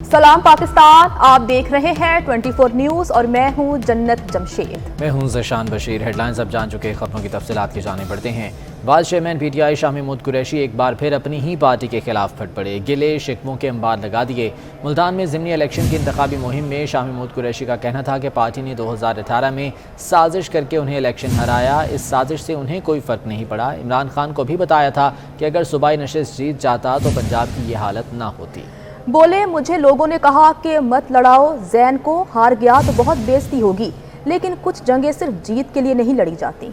सलाम पाकिस्तान, आप देख रहे हैं 24 न्यूज़ और मैं हूं जन्नत जमशेद। मैं हूं ज़शान बशीर। हेडलाइंस अब जान चुके, खबरों की तफसीलात की जाने पड़ते हैं। Vice chairman PTI Shah Mahmood Qureshi एक बार फिर अपनी ही पार्टी के खिलाफ फट पड़े, गिले शिकवों के अंबार लगा दिए। मुल्तान में ज़िमनी इलेक्शन की इंतखाबी मुहिम में शाह महमूद कुरैशी का कहना था कि पार्टी ने 2018 में साजिश करके उन्हें इलेक्शन हराया। इस साजिश से उन्हें कोई फ़र्क नहीं पड़ा। इमरान खान को भी बताया था कि अगर सूबाई नशिस्त जीत जाता तो पंजाब की ये हालत ना होती। बोले, मुझे लोगों ने कहा कि मत लड़ाओ जैन को, हार गया तो बहुत बेइज्जती होगी, लेकिन कुछ जंगें सिर्फ जीत के लिए नहीं लड़ी जाती।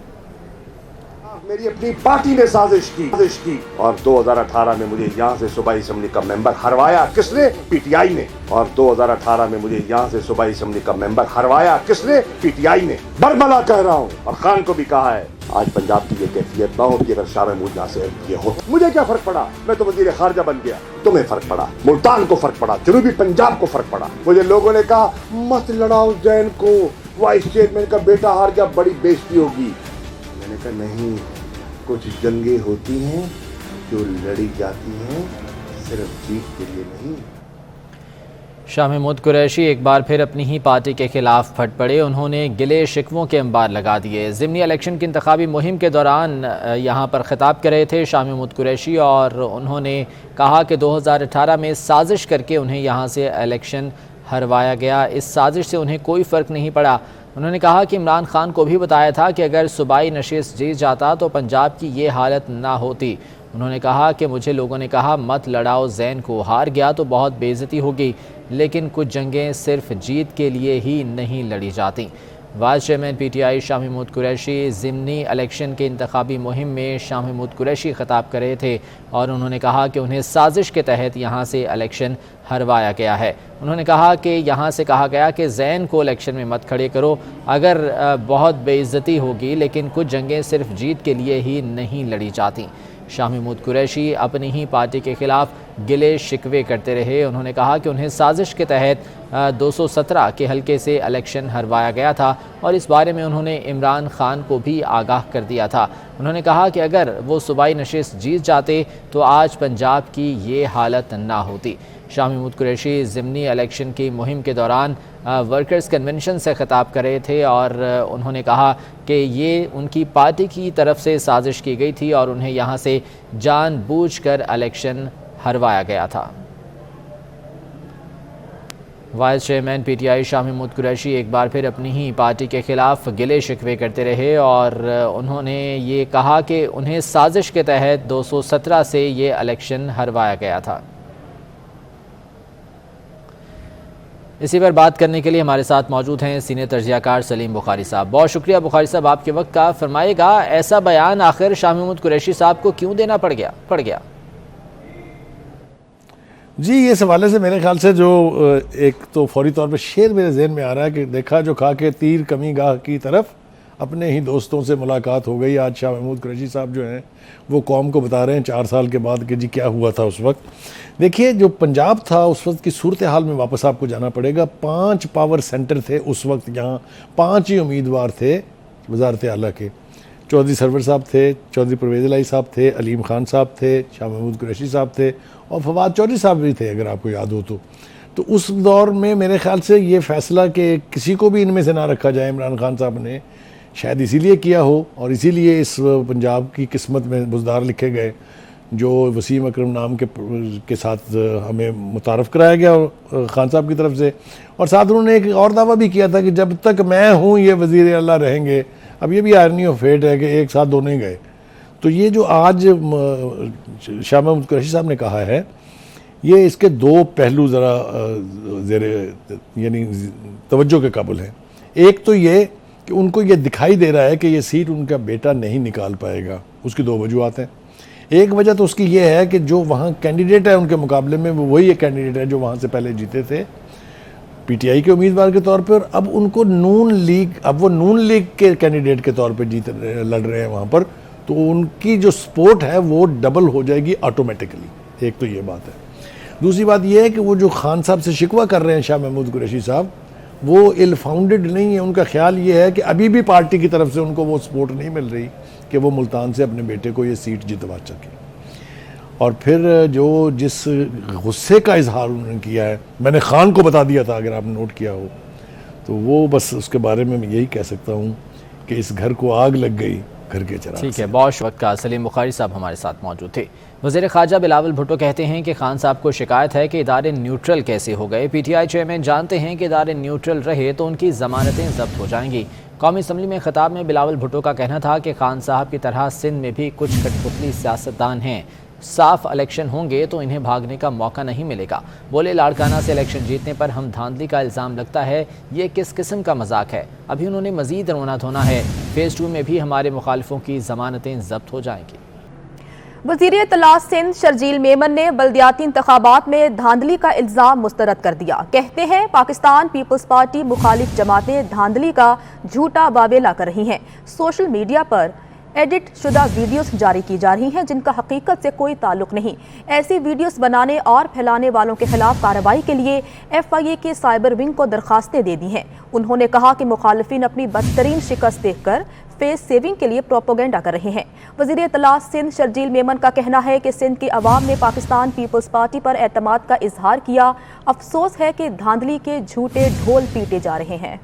मेरी अपनी पार्टी ने साजिश की और 2018 में मुझे यहाँ से सूबाई असेंबली का मेंबर हरवाया। किसने? PTI ने। और 2018 में मुझे यहाँ से सूबाई असेंबली का मेंबर हरवाया। किसने? PTI ने। बरमला कह रहा हूँ और खान को भी कहा है, आज पंजाब की ये कैफियत ना होती अगर शाह महमूद यहाँ से ये हो। मुझे क्या फर्क पड़ा, मैं तो वजीर खारजा बन गया। तुम्हें फर्क पड़ा, मुल्तान को फर्क पड़ा, जनूबी पंजाब को फर्क पड़ा। मुझे लोगों ने कहा मत लड़ाओ जैन को, वाइस चेयरमैन का बेटा हार गया, बड़ी बेइज्जती होगी। मैंने कहा नहीं, कुछ जंगें होती हैं जो लड़ी जाती हैं, सिर्फ जीत के लिए नहीं। शाह महमूद कुरैशी एक बार फिर अपनी ही पार्टी के खिलाफ फट पड़े। उन्होंने गिले शिकवों के अंबार लगा दिए। ज़िमनी इलेक्शन की इंतखाबी मुहिम के दौरान यहाँ पर खिताब कर रहे थे शाह महमूद कुरैशी और उन्होंने कहा कि 2018 में साजिश करके उन्हें यहाँ से इलेक्शन हरवाया गया। इस साजिश से उन्हें कोई फ़र्क नहीं पड़ा। उन्होंने कहा कि इमरान खान को भी बताया था कि अगर सूबाई नशिस्त जीत जाता तो पंजाब की ये हालत ना होती। उन्होंने कहा कि मुझे लोगों ने कहा मत लड़ाओ जैन को, हार गया तो बहुत बेइज्जती होगी, लेकिन कुछ जंगें सिर्फ जीत के लिए ही नहीं लड़ी जाती। Vice chairman PTI Shah Mahmood Qureshi ज़िमनी इलेक्शन के इंतखाबी मुहिम में शाह महमूद कुरैशी खिताब कर रहे थे और उन्होंने कहा कि उन्हें साजिश के तहत यहाँ से इलेक्शन हरवाया गया है। उन्होंने कहा कि यहाँ से कहा गया कि जैन को इलेक्शन में मत खड़े करो, अगर बहुत बेइज्जती होगी, लेकिन कुछ जंगें सिर्फ जीत के लिए ही नहीं लड़ी जाती। शाह महमूद कुरैशी अपनी ही पार्टी के खिलाफ गिले शिकवे करते रहे। उन्होंने कहा कि उन्हें साजिश के तहत 217 के हल्के से इलेक्शन हरवाया गया था और इस बारे में उन्होंने इमरान खान को भी आगाह कर दिया था। उन्होंने कहा कि अगर वो सूबाई नशिस्त जीत जाते तो आज पंजाब की ये हालत ना होती। शाह महमूद कुरैशी ज़िमनी इलेक्शन की मुहिम के दौरान वर्कर्स कन्वेंशन से ख़िताब कर रहे थे और उन्होंने कहा कि ये उनकी पार्टी की तरफ से साजिश की गई थी और उन्हें यहाँ से जानबूझकर इलेक्शन हरवाया गया था। Vice chairman PTI Shah Mahmood Qureshi एक बार फिर अपनी ही पार्टी के खिलाफ गिले शिकवे करते रहे और उन्होंने ये कहा कि उन्हें साजिश के तहत 217 से ये इलेक्शन हरवाया गया था। इसी पर बात करने के लिए हमारे साथ मौजूद हैं सीनियर तजज़ियाकार सलीम बुखारी साहब। बहुत शुक्रिया बुखारी साहब आपके वक्त का। फरमाइएगा, ऐसा बयान आखिर शाह महमूद कुरैशी साहब को क्यों देना पड़ गया? जी, इस हवाले से मेरे ख्याल से जो एक तो फौरी तौर पे शेर मेरे जहन में आ रहा है कि देखा जो खा के तीर कमी गाह की तरफ, अपने ही दोस्तों से मुलाकात हो गई। आज शाह महमूद कुरैशी साहब जो हैं वो कौम को बता रहे हैं 4 साल के बाद कि जी क्या हुआ था उस वक्त। देखिए, जो पंजाब था उस वक्त की सूरत हाल में वापस आपको जाना पड़ेगा। 5 पावर सेंटर थे उस वक्त, यहाँ 5 ही उम्मीदवार थे वज़ारत आला के। चौधरी सरवर साहब थे, चौधरी परवेज़ इलाही साहब थे, अलीम खान साहब थे, शाह महमूद कुरैशी साहब थे और फवाद चौधरी साहब भी थे, अगर आपको याद हो तो उस दौर में मेरे ख्याल से ये फ़ैसला कि किसी को भी इनमें से ना रखा जाए, इमरान खान साहब ने शायद इसीलिए किया हो और इसीलिए इस पंजाब की किस्मत में बुज़दार लिखे गए जो वसीम अकरम नाम के साथ हमें मुतारफ़ कराया गया खान साहब की तरफ से। और साथ उन्होंने एक और दावा भी किया था कि जब तक मैं हूँ ये वज़ीर आला रहेंगे। अब ये भी आयरनी ऑफ फेट है कि एक साथ दोनों ही गए। तो ये जो आज शाह महमूद कुरैशी साहब ने कहा है, ये इसके 2 पहलू ज़रा यानी तवज्जो के काबिल हैं। एक तो ये कि उनको ये दिखाई दे रहा है कि ये सीट उनका बेटा नहीं निकाल पाएगा। उसकी 2 वजूहत हैं। एक वजह तो उसकी ये है कि जो वहाँ कैंडिडेट है उनके मुकाबले में वो वही एक कैंडिडेट है जो वहाँ से पहले जीते थे PTI के उम्मीदवार के तौर पे, और अब उनको नून लीग के कैंडिडेट के तौर पे लड़ रहे हैं वहाँ पर, तो उनकी जो सपोर्ट है वो डबल हो जाएगी ऑटोमेटिकली। एक तो ये बात है। दूसरी बात ये है कि वो जो खान साहब से शिकवा कर रहे हैं शाह महमूद कुरैशी साहब, वो इल फाउंडेड नहीं है। उनका ख्याल ये है कि अभी भी पार्टी की तरफ से उनको वो सपोर्ट नहीं मिल रही कि वो मुल्तान से अपने बेटे को ये सीट जितवा सके। और फिर जो जिस गुस्से का इजहार उन्होंने किया है, मैंने खान को बता दिया था, अगर आपने नोट किया हो तो वो बस उसके बारे में मैं यही कह सकता हूँ कि इस घर को आग लग गई घर के चराग ठीक से। है, बहुत वक्त का सलीम बुखारी साहब हमारे साथ मौजूद थे। वज़ीर ख़ारजा बिलावल भुट्टो कहते हैं कि खान साहब को शिकायत है कि इदारे न्यूट्रल कैसे हो गए। PTI चेयरमैन जानते हैं कि इदारे न्यूट्रल रहे तो उनकी ज़मानतें जब्त हो जाएंगी। कौमी असम्बली में खिताब में बिलावल भुट्टो का कहना था कि खान साहब की तरह सिंध में भी कुछ कठपुतली सियासतदान हैं, साफ इलेक्शन होंगे तो इन्हें भागने का मौका नहीं मिलेगा। बोले लाड़काना से इलेक्शन जीतने पर हम धांधली का इल्ज़ाम लगता है, ये किस किस्म का मजाक है। अभी उन्होंने मजीद रोना धोना है। फेज़ 2 में भी हमारे मुखालिफों की ज़मानतें जब्त हो जाएंगी। वज़ीर इत्तलात सिंध शर्जील मेमन ने बल्दियाती इंतखाबात में धांधली का इल्ज़ाम मुस्तरद कर दिया। कहते हैं पाकिस्तान पीपल्स पार्टी मुखालिफ जमातें धांधली का झूठा वावेला कर रही हैं। सोशल मीडिया पर एडिट शुदा वीडियोस जारी की जा रही हैं जिनका हकीकत से कोई ताल्लुक नहीं। ऐसी वीडियोस बनाने और फैलाने वालों के खिलाफ कार्रवाई के लिए FIA के साइबर विंग को दरखास्तें दे दी हैं। उन्होंने कहा कि मुखालिफिन अपनी बदतरीन शिकस्त देखकर फेस सेविंग के लिए प्रोपोगेंडा कर रहे हैं। वज़ीर इत्तलात सिंध शर्जील मेमन का कहना है कि सिंध की अवाम ने पाकिस्तान पीपल्स पार्टी पर एतमाद का इजहार किया। अफसोस है कि धांधली के झूठे ढोल पीटे जा रहे हैं।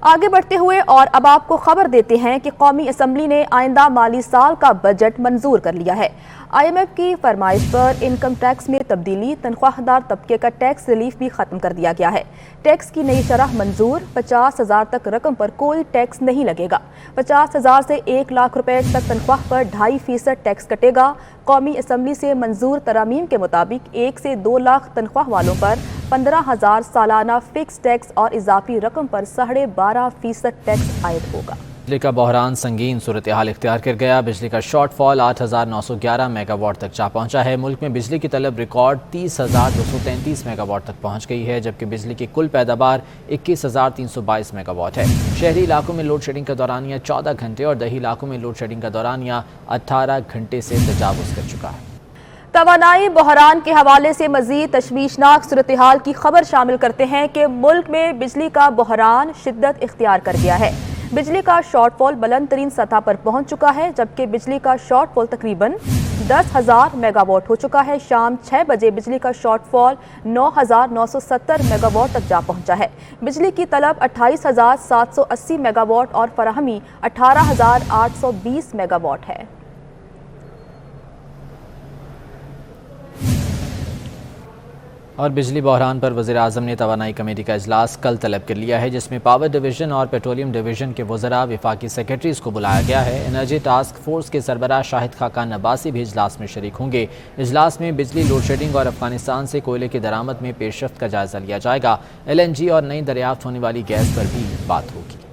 आगे बढ़ते हुए और अब आपको खबर देते हैं कि कौमी असम्बली ने आइंदा माली साल का बजट मंजूर कर लिया है। IMF की फरमाइश पर इनकम टैक्स में तब्दीली, तनख्वाहदार तबके का टैक्स रिलीफ भी खत्म कर दिया गया है। टैक्स की नई शरह मंजूर, 50,000 तक रकम पर कोई टैक्स नहीं लगेगा। 50,000 से 1 लाख रुपए तक तनख्वाह पर 2.5% टैक्स कटेगा। कौमी असम्बली से मंजूर तरामीम के मुताबिक 1 से 2 लाख तनख्वाह वालों पर 15,000 सालाना फिक्स टैक्स और इजाफी रकम पर 12.5% टैक्स आयद होगा। बिजली का बहरान संगीन सूरत हाल इख्तियार कर गया। बिजली का शॉर्टफॉल 8,911 मेगावाट तक जा पहुंचा है। मुल्क में बिजली की तलब रिकॉर्ड 30,233 मेगावाट तक पहुंच गई है, जबकि बिजली की कुल पैदावार 21,322 मेगावाट है। शहरी इलाकों में लोड शेडिंग का दौरानिया 14 घंटे और दही इलाकों में लोड शेडिंग का दौरानिया 18 घंटे से तजावुज़ कर चुका है। तवानाई बहरान के हवाले से मजीद तशवीशनाक सूरत हाल की खबर शामिल करते हैं कि मुल्क में बिजली का बहरान शिद्दत इख्तियार कर गया है। बिजली का शॉर्टफॉल बुलंद तरीन सतह पर पहुंच चुका है, जबकि बिजली का शॉर्टफॉल तकरीबन 10,000 मेगावाट हो चुका है। शाम 6 बजे बिजली का शॉर्टफॉल 9,970 मेगावाट तक जा पहुंचा है। बिजली की तलब 28,780 मेगावाट और फराहमी 18,820 मेगावाट है। और बिजली बहरान पर वज़ीर-ए-आज़म ने तवानाई कमेटी का इजलास कल तलब कर लिया है, जिसमें पावर डिवीज़न और पेट्रोलियम डिवीज़न के वज़रा, वफाकी सेक्रेटरीज़ को बुलाया गया है। एनर्जी टास्क फोर्स के सरबराह शाहिद खाकान अब्बासी भी इजलास में शरीक होंगे। इजलास में बिजली लोड शेडिंग और अफगानिस्तान से कोयले की दरामद में पेशरफ्त का जायज़ा लिया जाएगा। LNG और नई दरियाफ्त होने वाली गैस पर भी बात होगी।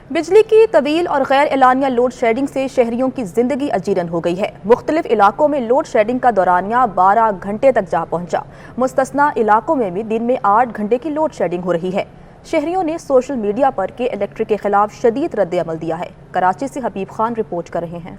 बिजली की तवील और गैर एलानिया लोड शेडिंग से शहरियों की जिंदगी अजीरन हो गई है। मुख्तलिफ इलाकों में लोड शेडिंग का दौरानिया 12 घंटे तक जा पहुंचा। मुस्तस्ना इलाकों में भी दिन में 8 घंटे की लोड शेडिंग हो रही है। शहरियों ने सोशल मीडिया पर के इलेक्ट्रिक के खिलाफ शदीद रद्द-ए-अमल दिया है। कराची से हबीब खान रिपोर्ट कर रहे हैं।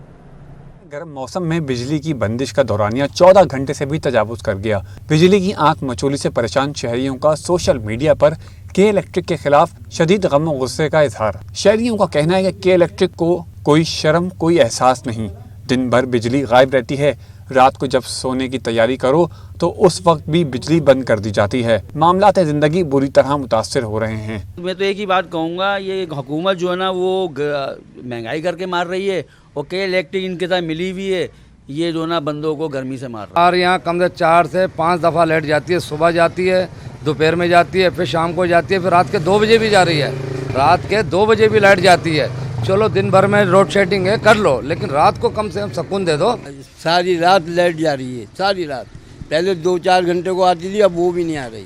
गर्म मौसम में बिजली की बंदिश का दौरानिया 14 घंटे से भी तजावुज कर गया। बिजली की आंख मचोली से परेशान शहरियों का सोशल मीडिया पर के इलेक्ट्रिक के खिलाफ शदीद गम और गुस्से का इजहार। शहरियों का कहना है कि के इलेक्ट्रिक को कोई शर्म, कोई एहसास नहीं। दिन भर बिजली गायब रहती है। रात को जब सोने की तैयारी करो तो उस वक्त भी बिजली बंद कर दी जाती है। मामलात जिंदगी बुरी तरह मुतासर हो रहे हैं। मैं तो एक ही बात कहूँगा, ये हुकूमत जो है ना वो महंगाई करके मार रही है और के इलेक्ट्रिक इनके साथ मिली हुई है, ये जो ना बंदों को गर्मी से मार रहा है। और यहाँ कम से 4 से 5 दफ़ा लाइट जाती है। सुबह जाती है, दोपहर में जाती है, फिर शाम को जाती है, फिर रात के 2 बजे भी जा रही है। रात के 2 बजे भी लाइट जाती है। चलो दिन भर में लोड शेडिंग है, कर लो, लेकिन रात को कम से कम सुकून दे दो। सारी रात लाइट जा रही है, सारी रात। पहले 2-4 घंटे को आती थी, अब वो भी नहीं आ रही।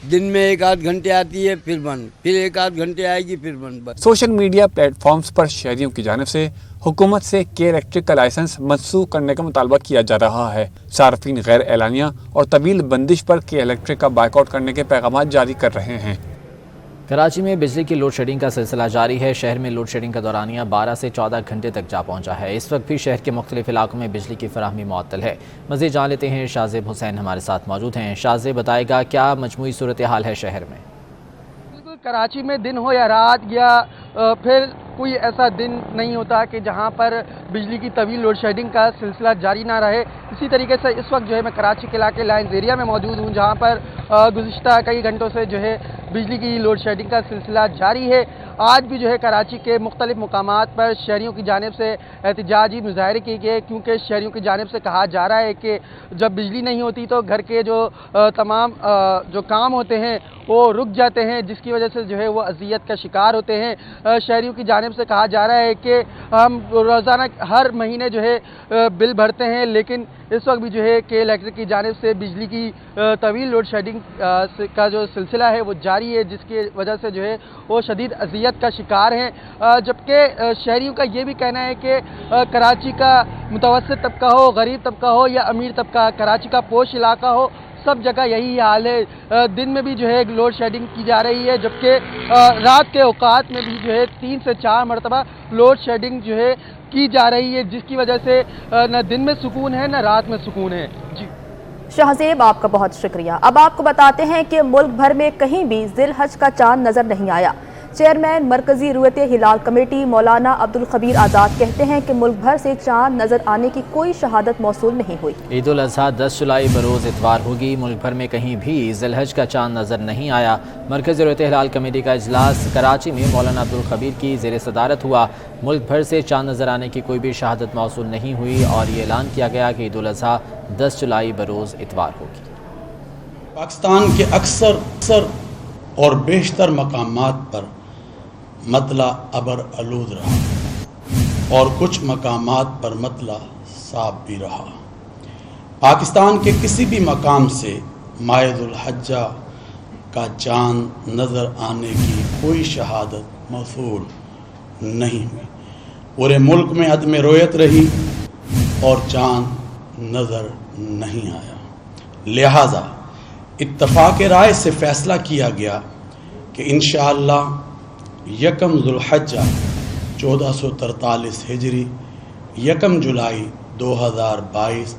दिन में 1-8 घंटे आती है, फिर बंद, फिर 1-8 घंटे आएगी, फिर बंद। सोशल मीडिया प्लेटफॉर्म्स पर शहरियों की जानिब से हुकूमत से के इलेक्ट्रिक का लाइसेंस मनसूख करने का मुतालबा किया जा रहा है। सार्फिन गैर एलानिया और तवील बंदिश पर के इलेक्ट्रिक का बाइकआउट करने के पैगाम जारी कर रहे हैं। कराची में बिजली की लोड शेडिंग का सिलसिला जारी है। शहर में लोड शेडिंग का दौरानिया 12 से 14 घंटे तक जा पहुंचा है। इस वक्त भी शहर के मुख्तलिफ इलाकों में बिजली की फराहमी मुअत्तल है। मज़ीद जान लेते हैं, शाहजेब हुसैन हमारे साथ मौजूद हैं। शाहजेब बताएगा क्या मजमूई सूरत हाल है शहर में? कराची में दिन हो या रात या फिर कोई ऐसा दिन नहीं होता कि जहां पर बिजली की तवील लोड शेडिंग का सिलसिला जारी ना रहे। इसी तरीके से इस वक्त जो है मैं कराची के इलाके लाइन्स एरिया में मौजूद हूं, जहां पर गुज़िश्ता कई घंटों से जो है बिजली की लोड शेडिंग का सिलसिला जारी है। आज भी जो है कराची के मुख्तलिफ मकामात पर शहरियों की जानिब से एहतजाजी मुजाहरे किए गए, क्योंकि शहरियों की जानिब से कहा जा रहा है कि जब बिजली नहीं होती तो घर के जो तमाम जो काम होते हैं वो रुक जाते हैं, जिसकी वजह से जो है वो अजियत का शिकार होते हैं। शहरियों की जानिब से कहा जा रहा है कि हम रोज़ाना हर महीने जो है बिल भरते हैं, लेकिन इस वक्त भी जो है के इलेक्ट्रिक की जानिब से बिजली की तवील लोड शेडिंग का जो सिलसिला है वो जारी है, जिसकी वजह से जो है वो शदीद अजियत का शिकार हैं। जबकि शहरियों का ये भी कहना है कि कराची का मुतवस्सित तबका हो, गरीब तबका हो या अमीर तबका, कराची का पोश इलाका हो, सब जगह यही हाल है। दिन में भी जो है लोड शेडिंग की जा रही है, जबकि रात के औकात में भी जो है 3 से 4 मरतबा लोड शेडिंग जो है की जा रही है, जिसकी वजह से न दिन में सुकून है न रात में सुकून है। जी शाहजेब, आपका बहुत शुक्रिया। अब आपको बताते हैं कि मुल्क भर में कहीं भी जिल हज का चांद नजर नहीं आया। चेयरमैन मरकजी रुयत हिलाल कमेटी मौलाना अब्दुल खबीर आज़ाद कहते हैं कि मुल्क भर से चांद नजर आने की कोई शहादत मौसूल नहीं हुई। ईद उल अज़हा 10 जुलाई बरोज़ इतवार होगी। मुल्क भर में कहीं भी ज़िलहज का चांद नज़र नहीं आया। मरकज़ी रुयत हिलाल कमेटी का इजलास कराची में मौलाना अब्दुल खबीर की ज़ेर सदारत हुआ। मुल्क भर से चांद नज़र आने की कोई भी शहादत मौसूल नहीं हुई और ये ऐलान किया गया कि ईद उल अज़हा 10 जुलाई बरोज़ इतवार होगी। पाकिस्तान के अक्सर और बेशतर मकामात पर मतला अबर आलूद रहा और कुछ मकामात पर मतला साफ भी रहा। पाकिस्तान के किसी भी मकाम से मायदुल हज्जा का चांद नज़र आने की कोई शहादत मौसूल नहीं हुई। पूरे मुल्क में अदम रोयत रही और चांद नज़र नहीं आया। लिहाजा इत्तफाक राय से फ़ैसला किया गया कि इंशाअल्लाह यकम ज़ुल्हज्जा 1443 हिजरी 1 जुलाई 2022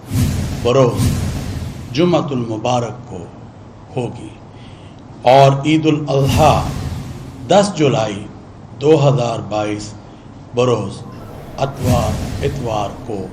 बरोज़ जुम्मतुल मुबारक को होगी और ईद उल अज़हा 10 जुलाई 2022 बरोज़ इतवार को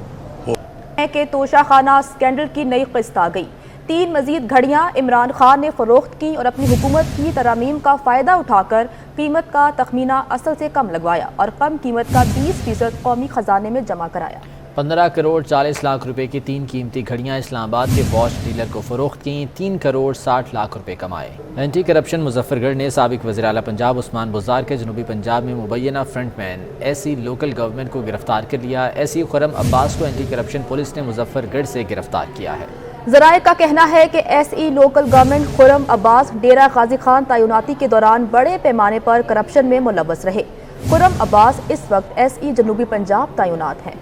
है कि तोशाखाना स्कैंडल की नई किस्त आ गई। 3 मजीद घड़ियां इमरान खान ने फरोख्त की और अपनी हुकूमत की तरमीम का फ़ायदा उठाकर कीमत का तखमीना असल से कम लगवाया और कम कीमत का 20% कौमी खजाने में जमा कराया। 15 करोड़ 40 लाख रुपए की 3 कीमती घड़ियां इस्लामाबाद के वॉच डीलर को फरोख्त की। 3 करोड़ 60 लाख रुपए कमाए। एंटी करप्शन मुजफ्फरगढ़ ने साबिक वज़ीर आला पंजाब उस्मान बुज़ार के जनूबी पंजाब में मुबैना फ्रंटमैन एसी लोकल गवर्नमेंट को गिरफ्तार कर लिया। एसी खुरम अब्बास को एंटी करप्शन पुलिस ने मुजफ्फरगढ़ से गिरफ्तार किया है। ज़राए का कहना है कि SE local government Khurram Abbas Dera Ghazi Khan तैनाती के दौरान बड़े पैमाने पर करप्शन में मुलव्वस रहे। खुरम अब्बास इस वक्त एसई जनूबी पंजाब तैनात हैं।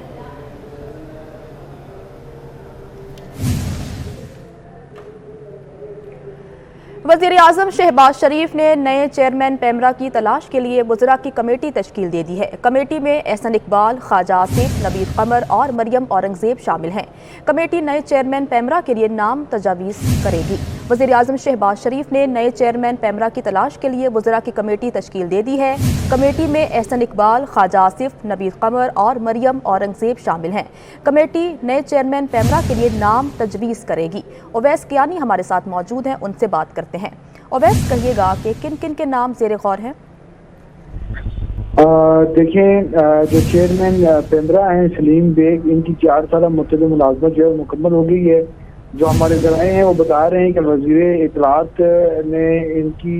वज़ीर-ए-आज़म शहबाज शरीफ ने नए चेयरमैन पैमरा की तलाश के लिए वज़रा की कमेटी तश्कील दे दी है। कमेटी में एहसन इकबाल, ख्वाजा आसिफ, नबीद कमर और मरियम औरंगजेब शामिल हैं। कमेटी नए चेयरमैन पैमरा के लिए नाम तजावीज़ करेगी। वज़ीर-ए-आज़म शहबाज शरीफ ने नए चेयरमैन पैमरा की तलाश के लिए वज़रा की कमेटी तश्कील दे दी है। कमेटी में एहसन इकबाल, ख्वाजा आसिफ, नबीद कमर और मरियम औरंगजेब शामिल हैं। कमेटी नए चेयरमैन पैमरा के लिए नाम तजवीज़ करेगी। ओवैस कियानी हमारे साथ मौजूद हैं, उनसे बात करते हैं। ओवैस, कहिएगा कि किन किन के नाम ज़ेरे गौर हैं? देखें, जो चेयरमैन पैमरा हैं सलीम बेग, इनकी 4 साल मुतद मुलाजमत जो है मुकम्मल हो गई है। जो हमारे ज़राए हैं वो बता रहे हैं कि वज़ीर इत्तलात ने इनकी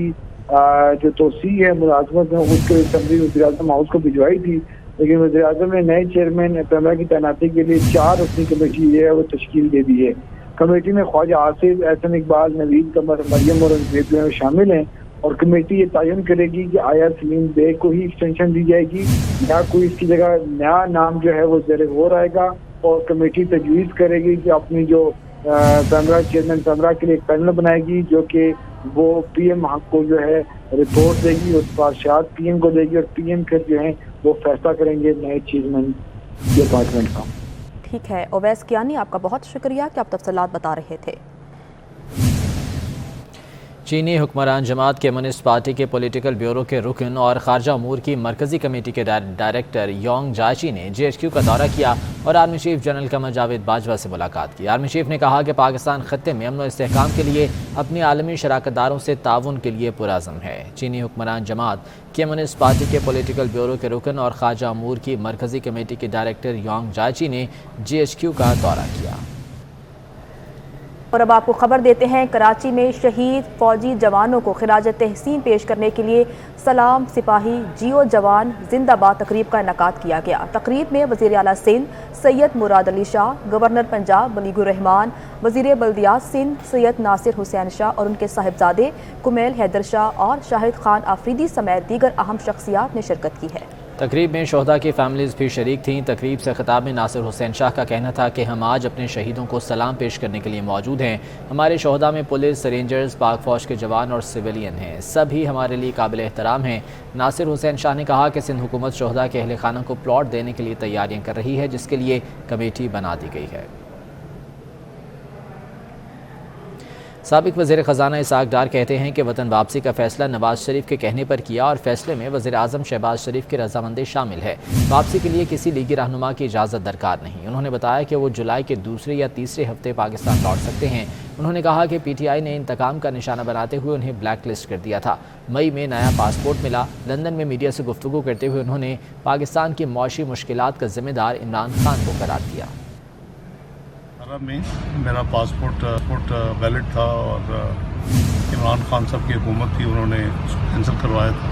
जो तोसी है मुलाजमत में उसके समरी वज़ीर-ए-आज़म हाउस को भिजवाई थी, लेकिन वज़ीर-ए-आज़म ने नए चेयरमैन पैमरा की तैनाती के लिए 4 रुकनी कमेटी है वो तश्कील दे दी है। कमेटी में ख्वाजा आसिफ, एहसन इकबाल, नवीद कमर, मरियम औरंगजेब जो शामिल हैं और कमेटी ये तयन करेगी कि आया सलीम बेग को ही एक्सटेंशन दी जाएगी या कोई इसकी जगह नया नाम जो है वो ज़ेरे गौर आएगा। और कमेटी तजवीज़ करेगी कि अपनी जो पैमरा चेयरमैन पैमरा के लिए एक पैनल बनाएगी जो कि वो पीएम को जो है रिपोर्ट देगी, उस पर पीएम को देगी और पीएम के जो है वो फैसला करेंगे नए चेयरमैन डिपार्टमेंट का। ठीक है ओवैस कियानी, आपका बहुत शुक्रिया कि आप तफसीलात बता रहे थे। चीनी हुक्मरान जमात कम्युनिस्ट पार्टी के पॉलिटिकल ब्यूरो के रुकन और खारजा अमूर की मरकजी कमेटी के डायरेक्टर योंग जाची ने GHQ का दौरा किया और army chief general Qamar Javed Bajwa से मुलाकात की। आर्मी चीफ ने कहा कि पाकिस्तान खत्ते में अमन और इस्तेहकाम के लिए अपनी आलमी शराकतदारों से ताउन के लिए पुरअज़्म है। चीनी हुक्मरान जमात कम्युनिस्ट पार्टी के पॉलिटिकल ब्यूरो के रुकन और खारजा अमूर की मरकजी कमेटी के डायरेक्टर योंग जाची ने GHQ का दौरा किया। और अब आपको खबर देते हैं, कराची में शहीद फौजी जवानों को खिराज तहसीन पेश करने के लिए सलाम सिपाही जियो जवान जिंदाबाद तकरीब का इनेकाद किया गया। तकरीब में वज़ीर आला सिंध सैयद मुराद अली शाह, गवर्नर पंजाब बलीगुर रहमान, वज़ीर बल्दियात सिंध सैयद नासिर हुसैन शाह और उनके साहिबजादे कुमैल हैदर शाह और शाहिद खान आफरीदी समेत दीगर अहम शख्सियात ने शिरकत की है। तकरीब में शोहदा की फैमिलीज भी शरीक थीं। तकरीब से खिताब में नासिर हुसैन शाह का कहना था कि हम आज अपने शहीदों को सलाम पेश करने के लिए मौजूद हैं। हमारे शोहदा में पुलिस, रेंजर्स, पाक फौज के जवान और सिविलियन हैं, सभी हमारे लिए काबिल एहतराम हैं। नासिर हुसैन शाह ने कहा कि सिंध हुकूमत शोहदा के अहले खाना को प्लॉट देने के लिए तैयारियां कर रही है, जिसके लिए कमेटी बना दी गई है। साबिक वज़ीर ख़जाना इसाक डार कहते हैं कि वतन वापसी का फैसला नवाज शरीफ के कहने पर किया और फैसले में वज़ीर आज़म शहबाज शरीफ की रजामंदी शामिल है। वापसी के लिए किसी लीगी रहनुमा की इजाज़त दरकार नहीं। उन्होंने बताया कि वो जुलाई के दूसरे या तीसरे हफ्ते पाकिस्तान लौट सकते हैं। उन्होंने कहा कि PTI ने इंतकाम का निशाना बनाते हुए उन्हें ब्लैक लिस्ट कर दिया था। मई में नया पासपोर्ट मिला। लंदन में मीडिया से गुफ्तगू करते हुए उन्होंने पाकिस्तान की मौशी मुश्किलात का जिम्मेदार इमरान खान को करार दिया। में मेरा पासपोर्ट वैलिड था और इमरान खान साहब की हुकूमत थी, उन्होंने कैंसिल करवाया था।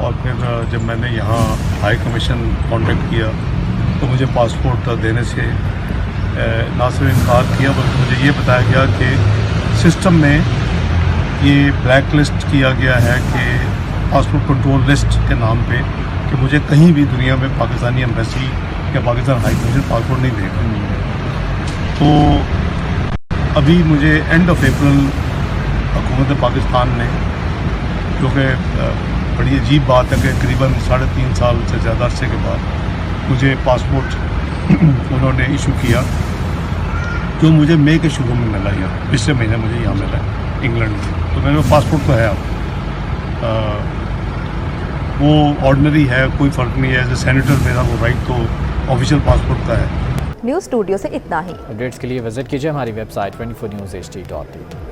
और फिर जब मैंने यहाँ हाई कमीशन कॉन्टेक्ट किया तो मुझे पासपोर्ट देने से ना सिर्फ इनकार किया बल्कि मुझे ये बताया गया कि सिस्टम में ये ब्लैक लिस्ट किया गया है कि पासपोर्ट कंट्रोल लिस्ट के नाम पे कि मुझे कहीं भी दुनिया में पाकिस्तानी एम्बेसी या पाकिस्तान हाई कमीशन पासपोर्ट नहीं देगा। तो अभी मुझे एंड ऑफ अप्रैल हुकूमत पाकिस्तान ने, जो कि बड़ी अजीब बात है कि करीबन 3.5 साल से ज़्यादा अरसे के बाद मुझे पासपोर्ट उन्होंने इशू किया, जो मुझे मई के शुरू में मिला। यहाँ पिछले महीने मुझे यहाँ मिला इंग्लैंड में। तो मेरे पासपोर्ट तो है अब, वो ऑर्डिनरी है, कोई फ़र्क नहीं है। एज ए सेनेटर मेरा वो राइट तो ऑफिशियल पासपोर्ट का है। न्यूज़ स्टूडियो से इतना ही। अपडेट्स के लिए विजिट कीजिए हमारी वेबसाइट 24newshd.tv।